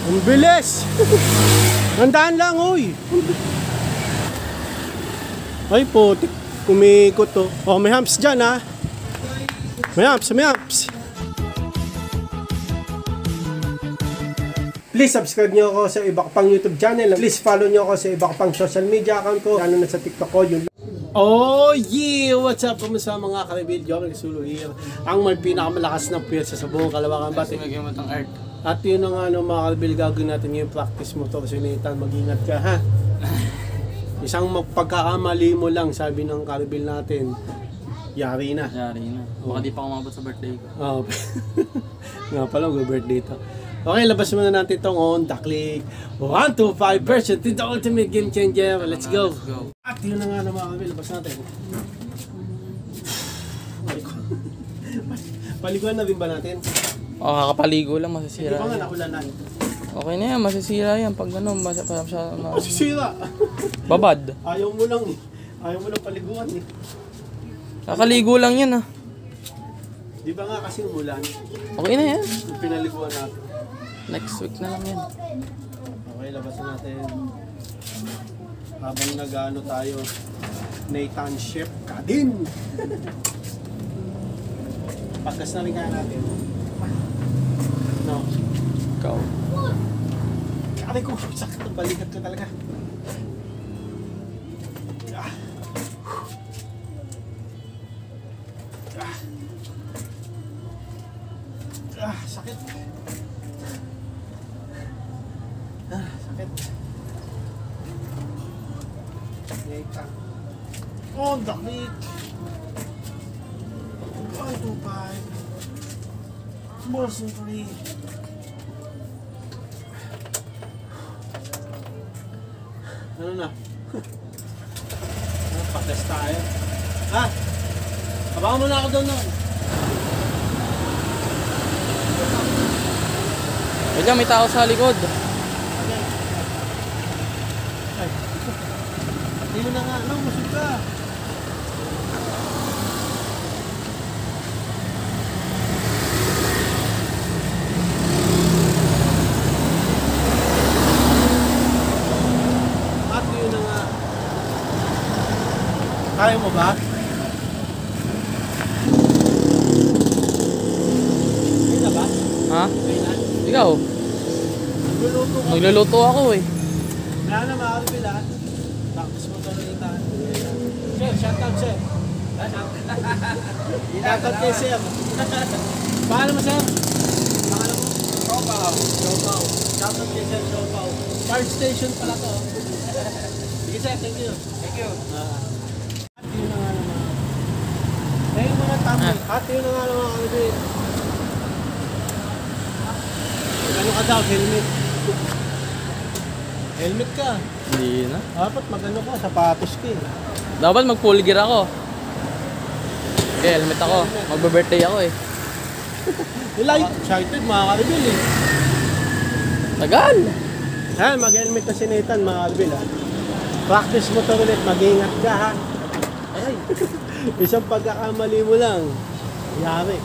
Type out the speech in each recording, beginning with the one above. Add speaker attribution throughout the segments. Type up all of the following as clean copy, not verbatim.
Speaker 1: Ang bilis. Handaan lang, uy. Ay, putik. Kumikot to. Oh, may humps dyan, ha. May humps, may humps. Please subscribe nyo ako sa iba pang YouTube channel. Please follow nyo ako sa iba pang social media account ko. Lalo na sa TikTok ko. Yun. Oh yeah! What's up? Kumusta mga karibil? Jomel Sulo here. Ang may pinakamalakas na pwersa sa buong Kalawakan Bati. At yun ang mga karibil, gagawin natin yung practice motor sinitan. Mag-ingat ka, ha? Isang pagkakamali mo lang, sabi ng karibil natin, yari na.
Speaker 2: Yari na. Baka di pa umabot sa birthday ko.
Speaker 1: Oh. Nga pala, mag-birthday to. Okay, labas muna natin itong Honda Click 125 version to the ultimate game changer. Let's go! At yun na nga na mga kami, labas natin. Paliguan na rin ba natin?
Speaker 2: O, kakapaligo lang, masasira.
Speaker 1: Hindi pa nga nakulanan.
Speaker 2: Okay na yan, masasira yan. Pag ano,
Speaker 1: masasira!
Speaker 2: Babad.
Speaker 1: Ayaw mo lang eh. Ayaw mo lang paliguan eh.
Speaker 2: Kakaligo lang yan ah.
Speaker 1: Di ba nga kasi umulan?
Speaker 2: Okay na yan.
Speaker 1: Yung pinaliguan natin.
Speaker 2: Next week na lang yan.
Speaker 1: Okay, labas natin. Habang nag-ano tayo, Nathan Chef ka din! Pagkas na rin kaya natin. No.
Speaker 2: Ikaw.
Speaker 1: Aray ko, sakit ang balikat ko talaga. Ah. Ah. Ah, sakit. Ah, sakit. Nathan. Oh, daklit. 125. Version 3. Ano na? Patas tayo. Ha? Abangan mo na ako doon noon.
Speaker 2: Wait lang, may tao sa likod.
Speaker 1: Okay. Ay. Hindi na nga. Ano? Musog ka. Kaya mo ba? Kaya na ba?
Speaker 2: Ha?
Speaker 1: Kaya na?
Speaker 2: Ikaw?
Speaker 1: Nagluluto ka.
Speaker 2: Nagluluto ako eh.
Speaker 1: Kaya na makakapil ha. Tapos mo ito rin tayo. Sir, shoutout sir. Shoutout kay sir. Paano mo sir? Pangalan mo? Siopaw. Siopaw. Shoutout kay sir Siopaw. Charge station pala to. Sige sir, thank you. Thank you. Yun na nga naman. Eh, yung mga tamo. At yun na nga naman kami. Ano ka daw? Helmet. Helmet ka.
Speaker 2: Hindi na.
Speaker 1: Dapat magano ka, sapatos ka eh.
Speaker 2: Dapat mag-full gear ako. Okay, helmet ako. Magbe-birthday ako eh.
Speaker 1: Nilay, excited mga karibil eh.
Speaker 2: Tagal!
Speaker 1: Ha, mag-helmet na si Nathan mga karibil ha. Practice mo to ulit, mag-ingat ka ha. Ay, isang pagkakamali mo lang, yari.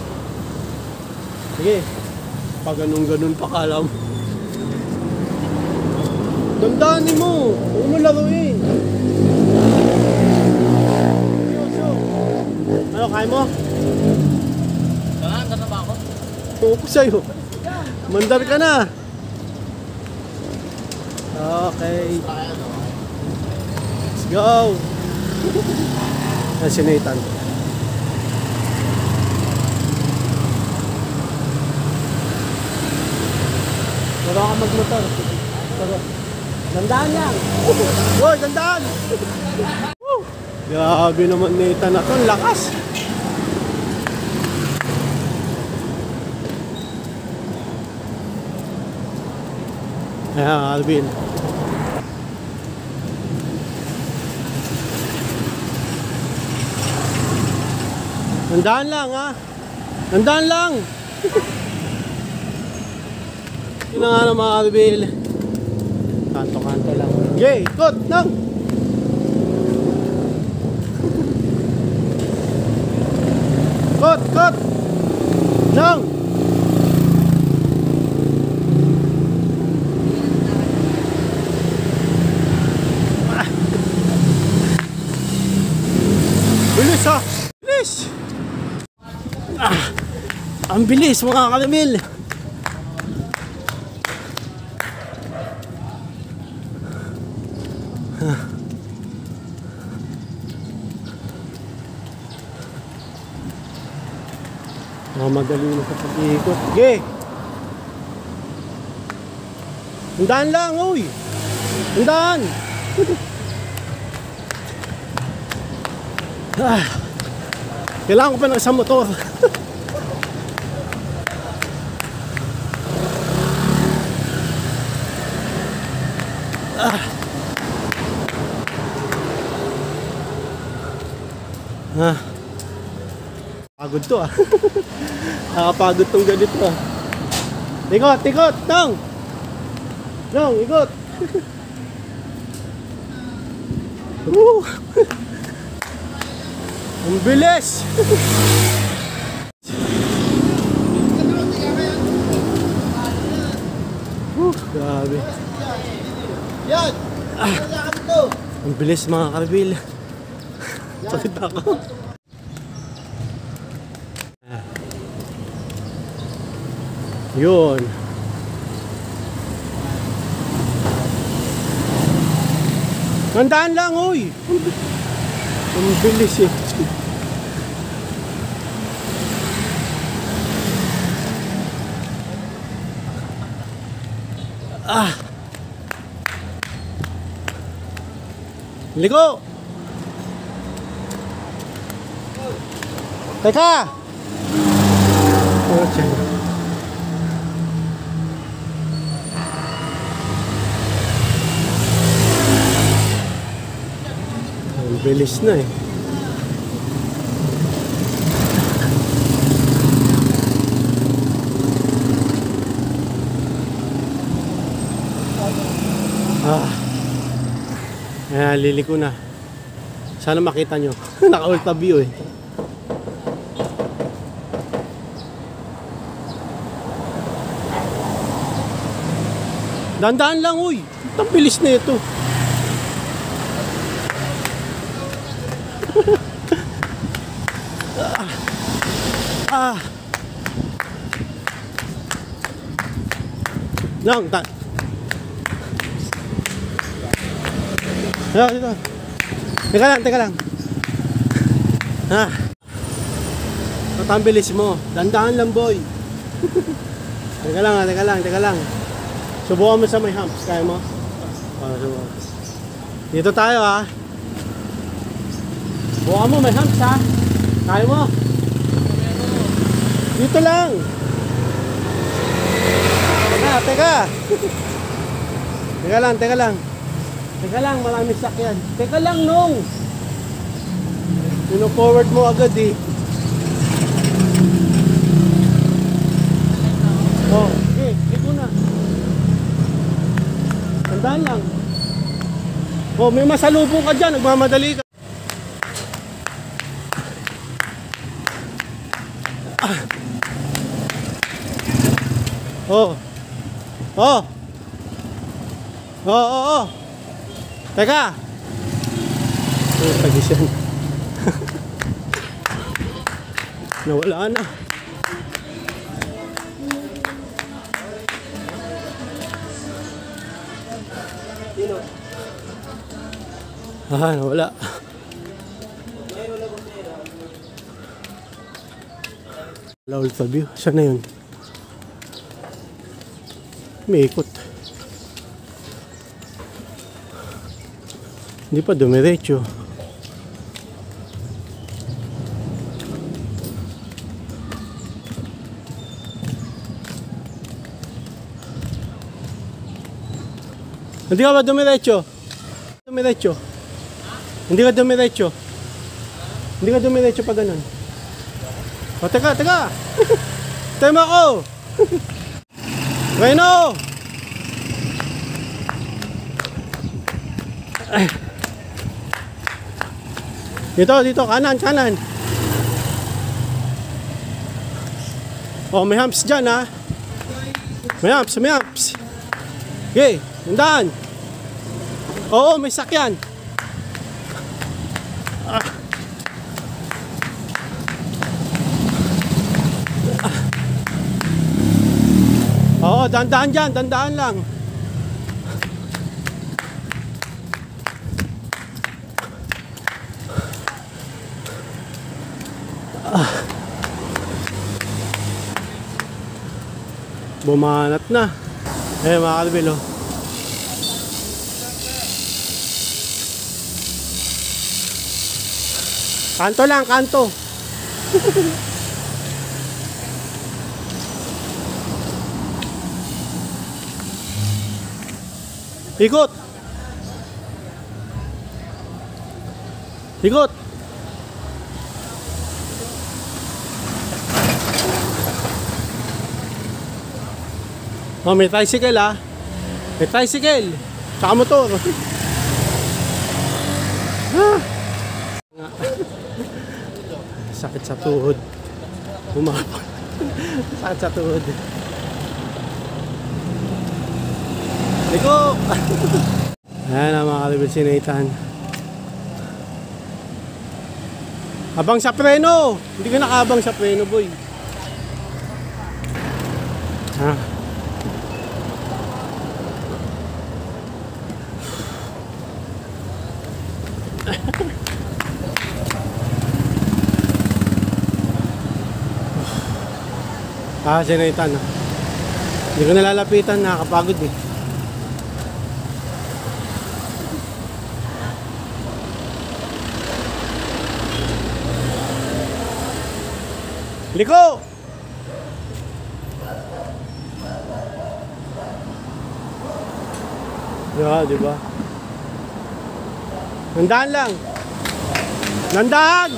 Speaker 1: Sige, pag ganun-ganun pa kala mo. Dandanin mo, huwag mo laruin. Ano, kaya mo?
Speaker 2: Saan na ba ako?
Speaker 1: Tuko ko sa'yo. Mandar ka na. Okay. Let's go. Yan si Nathan. Tara ka magmotor. Tara. Dandaan yan. Uy, dandaan. Grabe naman Nathan na to. Ang lakas. Ayan, Alvin. Nandaan lang ha. Nandaan lang. Yun na nga na mga karibil. Kanto-kanto lang. Okay, ikot. Nang. Kot. Nang. Ang bilis mga karamil. Magaling na sa pag-iikot. Sige! Handaan lang, uy! Handaan! Kailangan ko pa ng isang motor. Pagod to ah. Nakapagod tong ganito ah. Ikot, ikot, Nong! Nong, ikot! Ang bilis! Grabe.
Speaker 3: Yan!
Speaker 1: Ang bilis mga karbil. Pagod ako. Yun. Nandaan lang, uy. Ang bilis eh. Ligo. Teka. Oh, tiyan. Ang bilis na eh. Ayan, liliko na. Sana makita nyo. Naka-ultra view eh. Dandaan lang, uy. Ang bilis na ito. Lang, dito. Teka lang. Ang bilis mo. Dandaan lang, boy. Teka lang. Subukan mo sa may humps. Kaya mo? Subukan. Dito tayo, ha. Subukan mo, may humps, ha. Kaya mo? Dito lang. Teka. Teka lang, marami sakyan. Teka lang, Nong. Pino-forward mo agad eh. Oh, okay, dito na. Tandaan lang. Oh, may masalubong ka dyan, nagmamadali ka. Oh. Teka. Tagisan. Nawala na. Nawala. Wala ultra view. Saan na yun? May ikot. Hindi pa dumiretso. Hindi ka ba dumiretso? Hindi ka dumiretso pa ganun. O, teka. Tema ko. Reno! Dito, kanan. Oh, may humps dyan, ha? May humps. Okay, handaan. Oo, may sakyan. Oo, dandaan dyan, dandaan lang. Bumanat na. Eh mga kalbil, oh. Kanto lang, kanto. Ikot. Ikot. Oh, may tricycle ah. May tricycle. Tsaka motor. Ah. Sakit sa tuhod. Bumabang. Sakit sa tuhod. Liko! Ayan ang mga kalibid si Nathan. Abang sa preno! Hindi ka nakabang sa preno, boy. Ha? Si Nathan. Hindi ko nalalapitan, nakakapagod eh. Liko! Yeah, diba? Nandaan lang. Nandaan!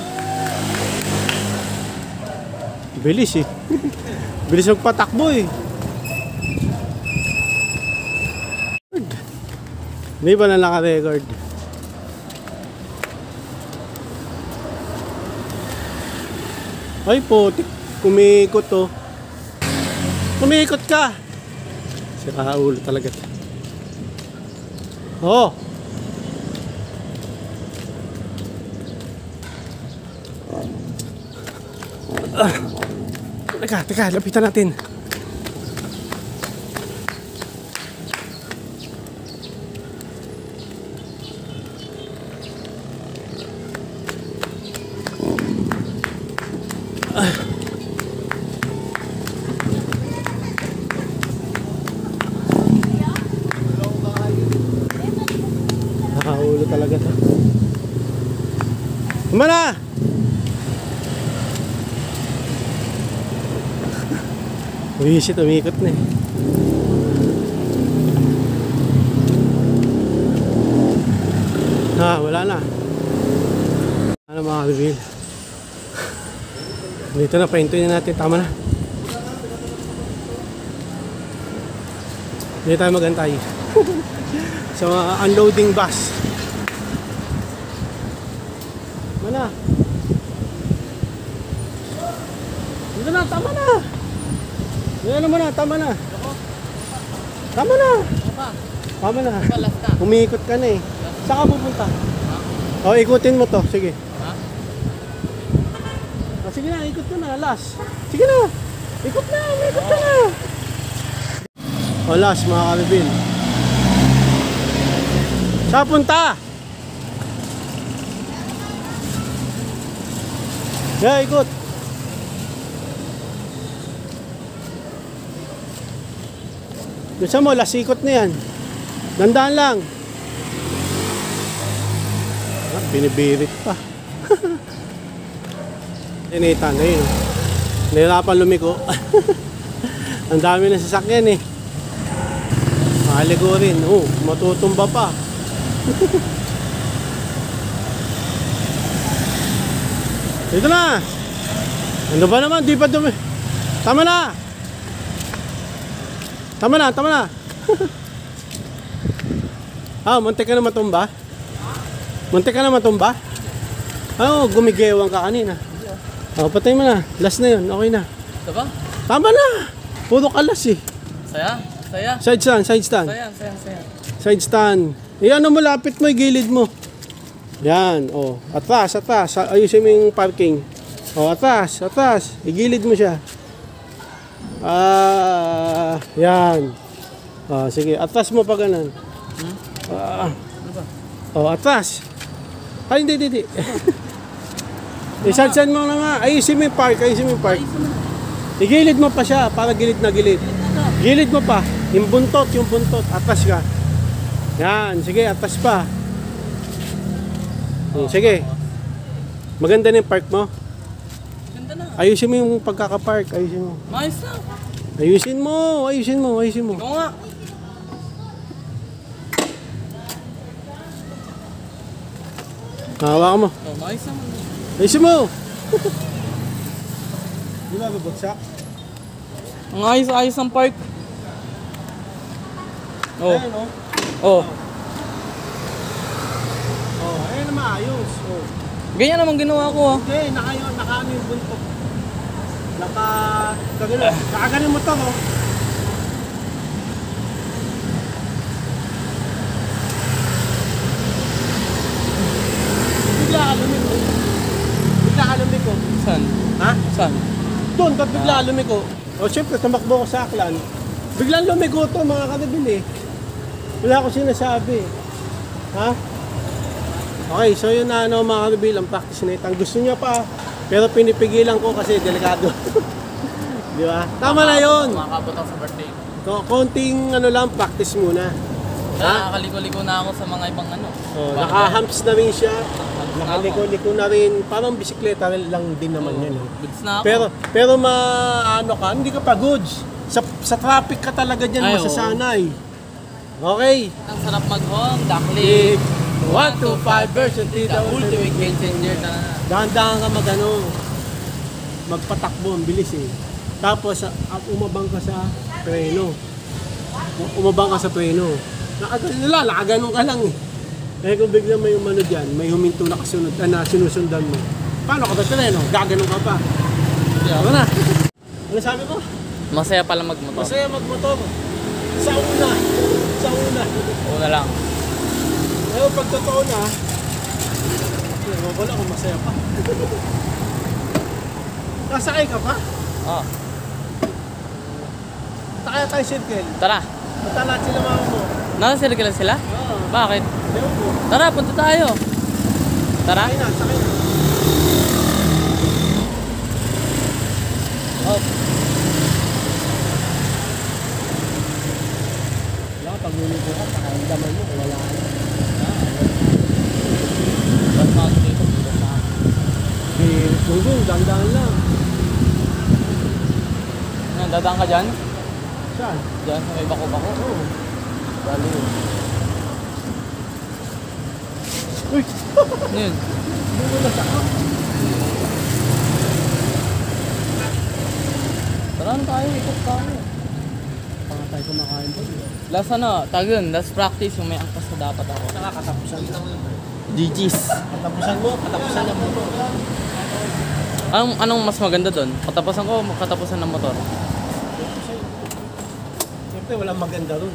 Speaker 1: Bilis eh. Bilis magpatakbo eh. Hindi ba na naka-record? Ay putik, kumikot oh. Kumikot ka. Sira ulo talaga. Oh. Teka, lapitan natin. Nakaulo talaga to. Tama na! Wisit, umikot na eh. Wala na. Ano mga kalibid? Dito na, pahintuin na natin. Tama na. Dito tayo magantay. Sa mga unloading bus. Mana? Dito na, tama na. Ano mo na, tama na. Tama na. Tama na. Umiikot ka na eh. Saan ka pupunta? O, ikutin mo to. Sige. Sige na, ikot ka na. Last. Sige na. Ikot na. Ikot ka na. O, last mga kalibid. Saan punta? Yeah, ikot. Gusto mo, lasikot na yan. Dandaan lang. Binibirit pa. Nathan, ayun. Nahirapan lumiko. Ang dami na sasakyan eh. Mahaligo rin. Matutumba pa. Dito na. Ano ba naman? Di pa dumi. Tama na. Tama na, tama na. Muntik ka na matumba? Muntik ka na matumba? Gumigewang ka kanina. Patay mo na. Last na yun. Okay na.
Speaker 2: Ito ba?
Speaker 1: Tama na. Puro kalas eh.
Speaker 2: Saya? Saya?
Speaker 1: Side stand, side stand.
Speaker 2: Saya, saya, saya.
Speaker 1: Side stand. Ano mo, lapit mo, gilid mo. Yan, atras, atras. Ayusin mo yung parking. Atras, atras. Igilid mo siya. Yan. Sige, atras mo pa ganun. Atras. Ay, hindi. Isansan mo na nga. Ayusin mo yung park. Igilid mo pa siya para gilid na gilid. Gilid mo pa. Yung buntot. Atras ka. Yan. Sige, atras pa. Sige. Maganda na yung park mo.
Speaker 2: Ganda na.
Speaker 1: Ayusin mo yung pagkakapark.
Speaker 2: Maayos na.
Speaker 1: Ayusin mo.
Speaker 2: Ikaw nga.
Speaker 1: Hawakan mo.
Speaker 2: Maayos naman.
Speaker 1: Ayusin mo. Di ba babagsak?
Speaker 2: Ang ayos ng park.
Speaker 1: Ayun, ayun na maayos.
Speaker 2: Ganyan naman ginawa ko
Speaker 1: Okay, nakaano yung buntot. Nakaganin mo to, Bigla ka lumiko.
Speaker 2: Saan?
Speaker 1: Ha?
Speaker 2: Saan?
Speaker 1: Doon, ba't bigla ka lumiko? Siyempre, tumakbo ko sa Aklan. Biglang lumiko to, mga kanabili. Wala akong sinasabi. Ha? Okay, so yun na mga kanabili, ang practice na ito. Ang gusto niya pa, pero pinipigilan ko kasi delikado. Di ba? Tama na yun.
Speaker 2: Makakabot ako sa birthday.
Speaker 1: Konting practice muna.
Speaker 2: Nakakaliko-liko na ako sa mga ibang
Speaker 1: Naka-humps na rin siya. Nakaliko-liko na rin. Parang bisikleta lang din naman yan.
Speaker 2: Goods na ako.
Speaker 1: Pero hindi ka pa goods. Sa traffic ka talaga dyan, masasanay. Okay.
Speaker 2: Ang sarap mag-home, duckling.
Speaker 1: 1 to 5 version 3
Speaker 2: The ultimate game changer na.
Speaker 1: Dahan-dahan ka magpatakbo, ang bilis eh. Tapos umabang ka sa preno. Nakaganon ka lang eh. Kaya kung biglang may umano dyan, may huminto na kasunod, na sinusundan mo. Paano ka sa preno? Gaganon ka pa. Diyan na. Ano sabi mo?
Speaker 2: Masaya pala magmotor.
Speaker 1: Masaya magmotor. Sa una.
Speaker 2: Una lang.
Speaker 1: Pero pag totoo na, wala kung masaya pa. Nasakay ka pa?
Speaker 2: Oo.
Speaker 1: Kaya tayo circle.
Speaker 2: Tara.
Speaker 1: Punta lahat sila mama mo.
Speaker 2: Nasa-circle sila?
Speaker 1: Oo.
Speaker 2: Bakit?
Speaker 1: Ewan ko.
Speaker 2: Tara, punta tayo. Tara.
Speaker 1: Sakay na.
Speaker 2: Oh.
Speaker 1: Wala, pag nulito ka, pakaindaman mo, wala ka.
Speaker 2: Ba't mga dito?
Speaker 1: Gugong, dahan-dahan lang.
Speaker 2: Dadaan ka dyan?
Speaker 1: Saan?
Speaker 2: Dyan sa may bako-bako?
Speaker 1: Oo.
Speaker 2: Lalo yun.
Speaker 1: Uy!
Speaker 2: Ano yun?
Speaker 1: Bugo na sa
Speaker 2: Tara na tayo, ikot tayo.
Speaker 1: Panga tayo kumakain po.
Speaker 2: Last tagun, last practice yung may angkas na dapat ako.
Speaker 1: Nakakatapusan lang.
Speaker 2: GG's.
Speaker 1: Katapusan mo, katapusan ng motor.
Speaker 2: Anong mas maganda doon? Katapusan ko o katapusan ng motor?
Speaker 1: Siyempre, walang maganda ron.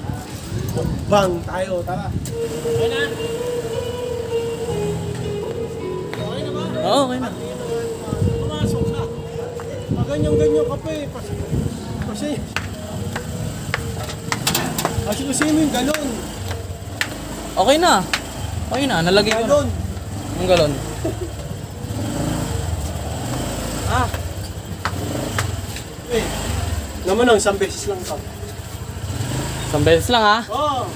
Speaker 1: Bang tayo, tara. Okay na? Okay na ba?
Speaker 2: Oo, okay na.
Speaker 1: Pumasok na. Ganyan-ganyan ka pa eh. Kasi mo yung galon.
Speaker 2: Okay na. Okay na, nalagay ko na.
Speaker 1: Galon.
Speaker 2: Yung galon.
Speaker 1: Eh, naman ang isang beses lang ka.
Speaker 2: Isang beses lang ha.
Speaker 1: Oo.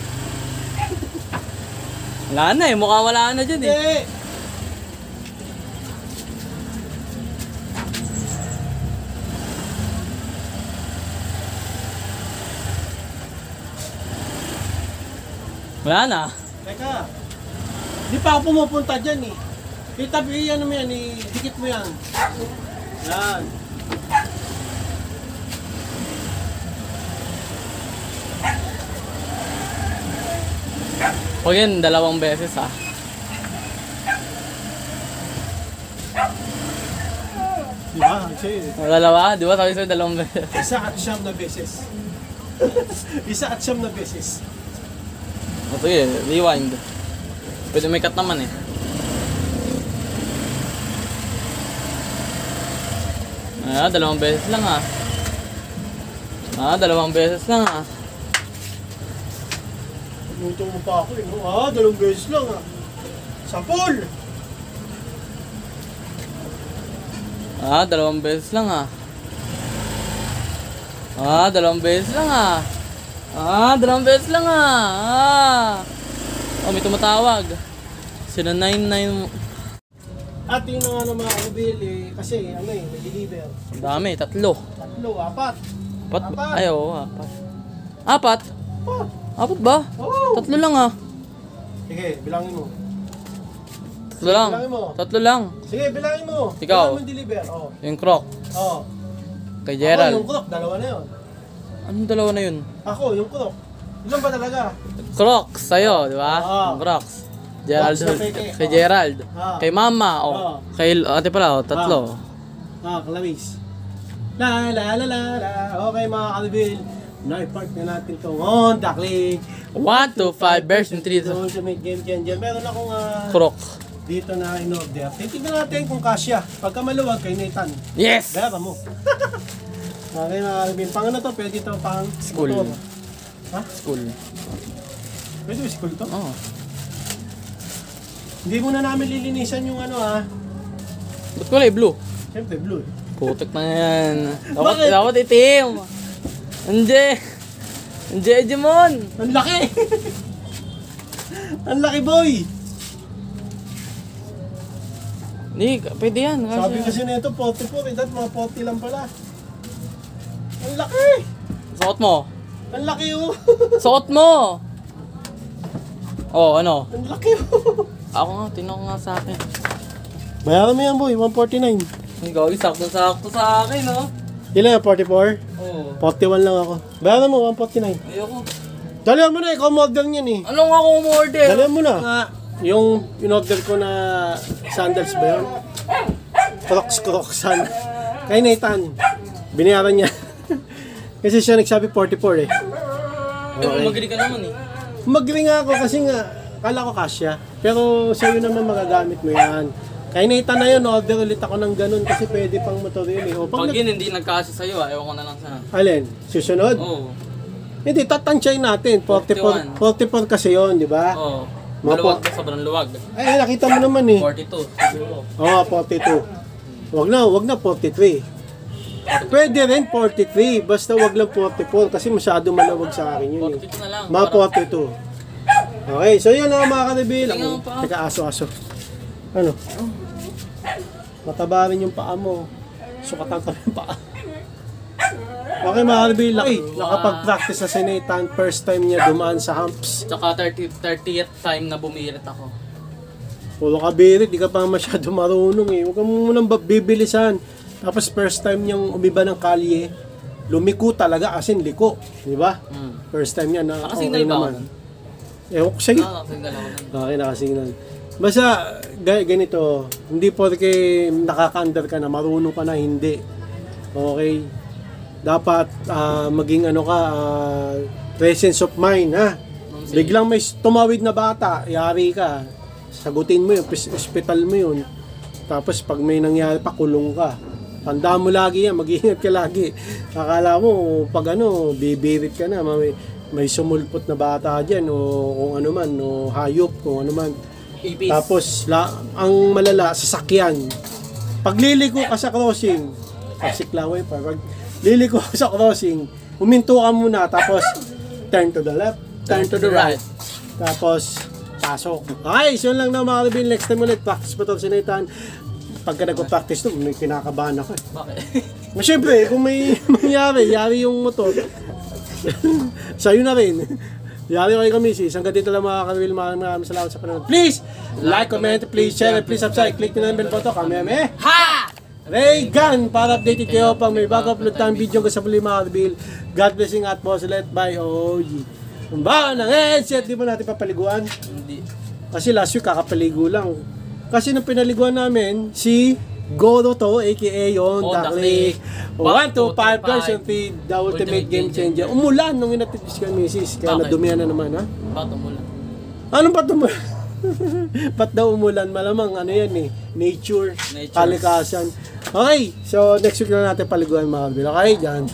Speaker 2: Wala na eh, mukha wala na dyan eh.
Speaker 1: Hindi.
Speaker 2: Wala na.
Speaker 1: Teka. Di pa ako pumupunta dyan eh. Itabi yan mo yan, dikit mo yan. Yan.
Speaker 2: Huwag yun, 2 beses ha.
Speaker 1: Di ba? Sa'yo eh.
Speaker 2: Dalawa, di ba? Sabi sa'yo 2 beses.
Speaker 1: Isa at siyam na beses. Isa at siyam na beses.
Speaker 2: O sige, rewind. Pwede may cut naman eh. Ah, 2 beses lang ha. 2 beses lang ah.
Speaker 1: Luto mo pa ako eh, no? 2 beses lang ah. Sapol!
Speaker 2: 2 beses lang ah. 2 beses lang ah. 2 beses lang ah. Oh, may tumatawag. Sino 99.
Speaker 1: At yun na nga ng mga kabil eh, kasi ano eh, nag-deliver.
Speaker 2: Dami, 3.
Speaker 1: 3, 4.
Speaker 2: 4? Ay, oo, 4. 4 ba?
Speaker 1: Oo.
Speaker 2: 3 lang ah.
Speaker 1: Sige, bilangin mo.
Speaker 2: 3 lang.
Speaker 1: Bilangin mo.
Speaker 2: 3 lang.
Speaker 1: Sige, bilangin mo.
Speaker 2: Ikaw.
Speaker 1: Bilangin mo deliver. Oh.
Speaker 2: Yung croc.
Speaker 1: Oh.
Speaker 2: Kay
Speaker 1: Ako,
Speaker 2: Gerald.
Speaker 1: yung croc, 2 na yun.
Speaker 2: Anong 2 na yun?
Speaker 1: Ako, yung croc. Ilan ba talaga?
Speaker 2: Crocs sa'yo, di ba?
Speaker 1: Oo.
Speaker 2: Yung Crocs. Gerald.
Speaker 1: Crocs na
Speaker 2: Kay Gerald.
Speaker 1: Ah.
Speaker 2: Kay Mama.
Speaker 1: Oo.
Speaker 2: Kay ate pala, 3.
Speaker 1: Clarice. La la la la la. Okay mga kabil. Na-park na natin itong Honda Click.
Speaker 2: 1 to 5 version 3.
Speaker 1: The ultimate game changer. Meron akong
Speaker 2: Croc.
Speaker 1: dito na in-order. Titignan natin kung kasya. Pagka maluwag kay Nathan.
Speaker 2: Yes!
Speaker 1: Bera mo. Okay mga kabil. Pang ano to? Pwede ito pang
Speaker 2: School.
Speaker 1: motor. Ha?
Speaker 2: School.
Speaker 1: Pwede ba school to?
Speaker 2: Oh.
Speaker 1: Hindi muna namin lilinisan yung ano ha.
Speaker 2: Ba't kulay blue?
Speaker 1: Siyempre blue.
Speaker 2: Putik na yan.
Speaker 1: Bakit?
Speaker 2: Dapat itim. Anje Jemon.
Speaker 1: Ang laki! Ang laki boy!
Speaker 2: Hindi, pwede yan.
Speaker 1: Sabi kasi nito 44, eh, mga 40 lang pala. Ang laki!
Speaker 2: Suot mo.
Speaker 1: Ang laki oh!
Speaker 2: Suot mo. Oh, ano?
Speaker 1: Ang laki oh!
Speaker 2: Ako nga, tinong nga sa akin.
Speaker 1: Bayaran mo yan boy, 149.
Speaker 2: Ang gawin, sakto-sakto sa akin, no?
Speaker 1: Ilan yan, 44?
Speaker 2: Oo.
Speaker 1: 41 lang ako. Bayaran mo, 149.
Speaker 2: Ayoko.
Speaker 1: Dalihan mo na, ikaw model niyan eh.
Speaker 2: Anong ako umorder?
Speaker 1: Dalihan mo na. Yung in-order ko na sandals ba yun? Crocsan. Kay Nathan, binayaran niya. Kasi siya nagsabi 44 eh.
Speaker 2: Okay. Magri ka naman eh.
Speaker 1: Mag-ring ako kasi nga, kala ko kasya. Pero sa'yo naman magagamit mo yan. Kay Nathan na yun, order ulit ako ng ganun kasi pwede pang motor yun eh. O,
Speaker 2: Pag yun hindi nagkasya sa'yo, ayaw ko na lang sana.
Speaker 1: Alin? Susunod?
Speaker 2: Oo.
Speaker 1: Hindi, tatansyain natin. 44 kasi yun, di ba?
Speaker 2: Oo.
Speaker 1: Mga
Speaker 2: Maluwag ba? Sobrang luwag.
Speaker 1: Ay, nakita mo naman eh.
Speaker 2: 42, siguro.
Speaker 1: Oo, 42. Wag na 43. Pwede rin 43, basta wag lang 44 kasi masyado malawag sa akin yun eh.
Speaker 2: 42 na lang.
Speaker 1: Mga 42. Okay, so yun lang mga ka-reveal.
Speaker 2: Tingnan mo pa.
Speaker 1: Teka, aso. Ano? Mataba rin yung paa mo. Sukatan ka ng paa. Okay mga ka-reveal, nakapag-practice na si Nathan. First time niya dumaan sa humps.
Speaker 2: Tsaka 30th time na bumirit ako.
Speaker 1: Puro ka birit, di ka pa masyado marunong eh. Huwag ka munang bibilisan. Tapos first time niyang umiba ng kalye, lumiko talaga, as in liko. Di ba? First time niya na okay
Speaker 2: Nakasignal ba ako
Speaker 1: naman.
Speaker 2: nun?
Speaker 1: Ewan ko sa'yo.
Speaker 2: Nakasignal ako nun.
Speaker 1: Okay, nakasignal. Basta, ganito, hindi porke nakaka-under ka na, marunong ka na, hindi. Okay? Dapat maging ano ka, presence of mind, ha? Biglang may tumawid na bata, yari ka. Sagutin mo yun, hospital mo yun. Tapos pag may nangyari pa, kulong ka. Tandaan mo lagi yan, mag-iingat ka lagi. Akala mo, pag ano, bibirit ka na, may sumulpot na bata dyan, o kung ano man, o hayop, kung ano man.
Speaker 2: Ipis.
Speaker 1: Tapos, ang malala, sasakyan. Pag liliko ka sa crossing, pasiklaway pa, pag liliko ka sa crossing, huminto ka muna, tapos, turn to the left, turn to the right. Tapos, pasok. Okay, so yun lang na mga kabin. Next time ulit, practice pa ito si Nathan. Pagka nagpa-practice to, may kinakabahan ako eh.
Speaker 2: Bakit?
Speaker 1: Siyempre, kung may yari yung motor, sa'yo na rin. Yari ko kami sis. Hanggang dito lang mga kabin. Maraming salamat sa panonood. Please, like, comment, please share, and please subscribe. Click nyo na yung bell button. Kami.
Speaker 2: Ha!
Speaker 1: Reagan! Para updated kayo pang may bago upload tayong video ko sa muli mga kabin. God blessing at Bosslet by OG. Kung ba ng headset, di ba natin papaliguan?
Speaker 2: Hindi.
Speaker 1: Kasi last week kakapaligo lang. Kasi nung pinaliguan namin, si Goro to, aka yung
Speaker 2: Honda
Speaker 1: Click.
Speaker 2: Click.
Speaker 1: 125 version 3, the ultimate game changer. Umulan nung inatipis ka misis, kaya
Speaker 2: Bakit?
Speaker 1: nadumihan na naman ha.
Speaker 2: Bato mo lang.
Speaker 1: Anong ba't umulan? Ba't daw umulan? Malamang ano yan eh, nature. Kalikasan. Okay, so next week na natin paliguan mga kabila. Okay, dyan.